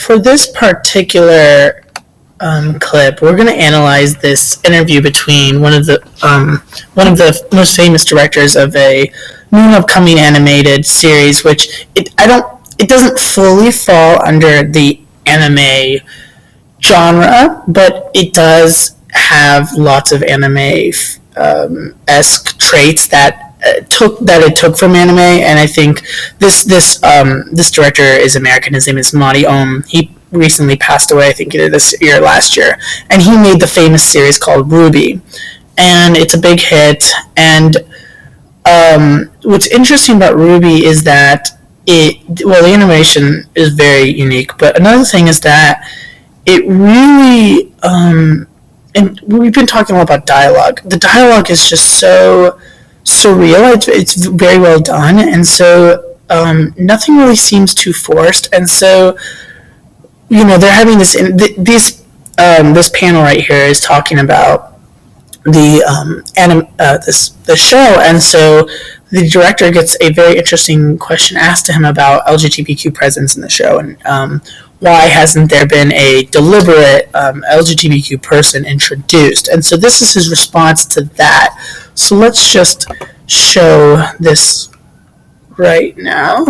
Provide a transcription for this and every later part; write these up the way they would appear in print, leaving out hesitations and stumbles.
for this particular clip, we're going to analyze this interview between one of the most famous directors of a new upcoming animated series, which it doesn't fully fall under the anime genre, but it does have lots of anime esque traits that it took from anime. And I think this director is American. His name is Monty Oum. He recently passed away, I think either this year or last year, and he made the famous series called RWBY, and it's a big hit. And what's interesting about RWBY is that the animation is very unique, but another thing is that it really, and we've been talking a lot about dialogue. The dialogue is just so surreal. It's very well done, and so nothing really seems too forced. And so, they're having this panel right here is talking about the show, and so the director gets a very interesting question asked to him about LGBTQ presence in the show, and why hasn't there been a deliberate LGBTQ person introduced? And so this is his response to that. So let's just show this right now.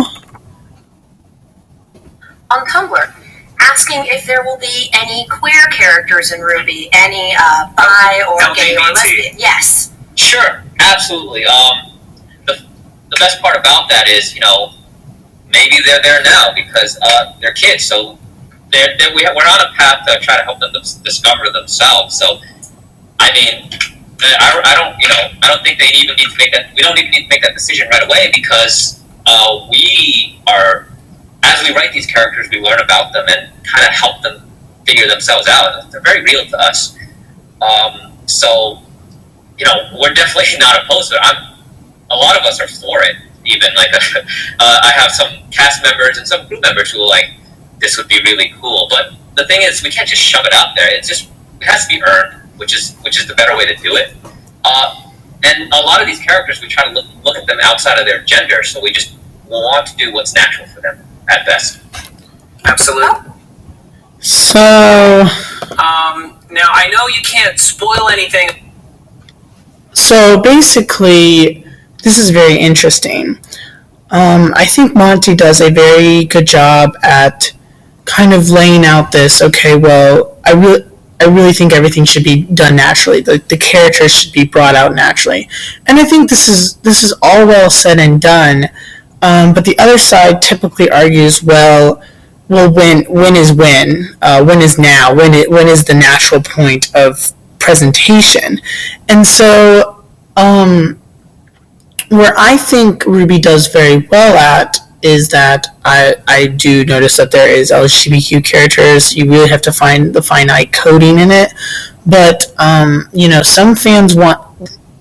On Tumblr, asking if there will be any queer characters in RWBY, any bi or LGBT. Gay or lesbian. Yes. Sure, absolutely. The best part about that is, maybe they're there now because they're kids, so we're on a path to try to help them discover themselves. So, I mean, I don't think they even need to make that. We don't even need to make that decision right away because we are, as we write these characters, we learn about them and kind of help them figure themselves out. They're very real to us. So, we're definitely not opposed to it. A lot of us are for it. Even I have some cast members and some crew members who are like, this would be really cool. But the thing is, we can't just shove it out there. It has to be earned, which is the better way to do it. And a lot of these characters, we try to look at them outside of their gender, so we just want to do what's natural for them at best. Absolutely. So, now I know you can't spoil anything. So basically, this is very interesting. I think Monty does a very good job at kind of laying out this. Okay, well, I really think everything should be done naturally. The characters should be brought out naturally, and I think this is all well said and done. But the other side typically argues, well, when is when? When is now? When is the natural point of presentation? And so, where I think RWBY does very well at is that I do notice that there is LGBTQ characters. You really have to find the finite coding in it. But, some fans want,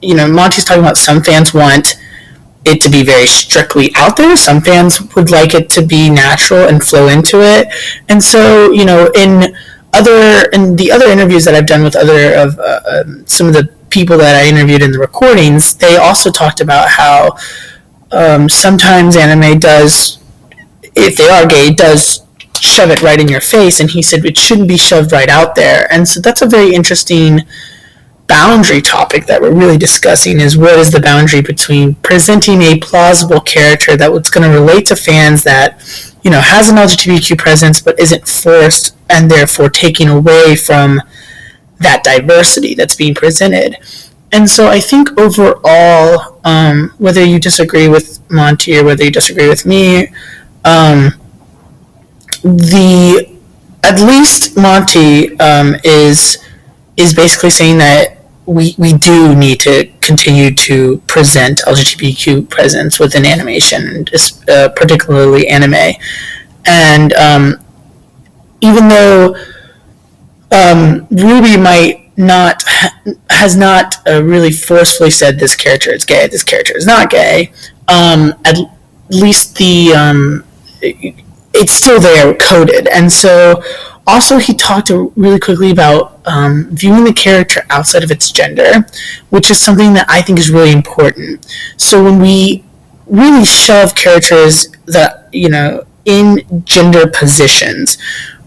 Monty's talking about some fans want it to be very strictly out there. Some fans would like it to be natural and flow into it. And so, in the other interviews that I've done with some of the people that I interviewed in the recordings, they also talked about how sometimes anime does, if they are gay, does shove it right in your face, and he said it shouldn't be shoved right out there. And so that's a very interesting boundary topic that we're really discussing, is what is the boundary between presenting a plausible character that's going to relate to fans that has an LGBTQ presence but isn't forced and therefore taking away from that diversity that's being presented. And so I think overall, whether you disagree with Monty or whether you disagree with me, at least Monty is basically saying that we do need to continue to present LGBTQ presence within animation, particularly anime. And even though RWBY has not really forcefully said this character is gay, this character is not gay, at least it's still there coded. And so also he talked really quickly about viewing the character outside of its gender, which is something that I think is really important. So when we really shove characters that in gender positions,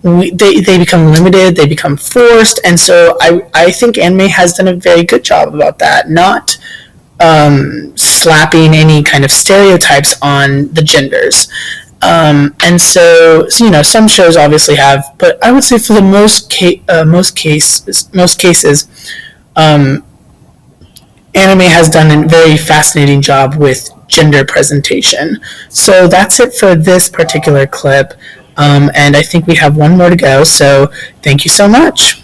they become limited, they become forced, and so I think anime has done a very good job about that, not slapping any kind of stereotypes on the genders. And so, some shows obviously have, but I would say for the most cases, anime has done a very fascinating job with gender presentation. So that's it for this particular clip. And I think we have one more to go. So thank you so much.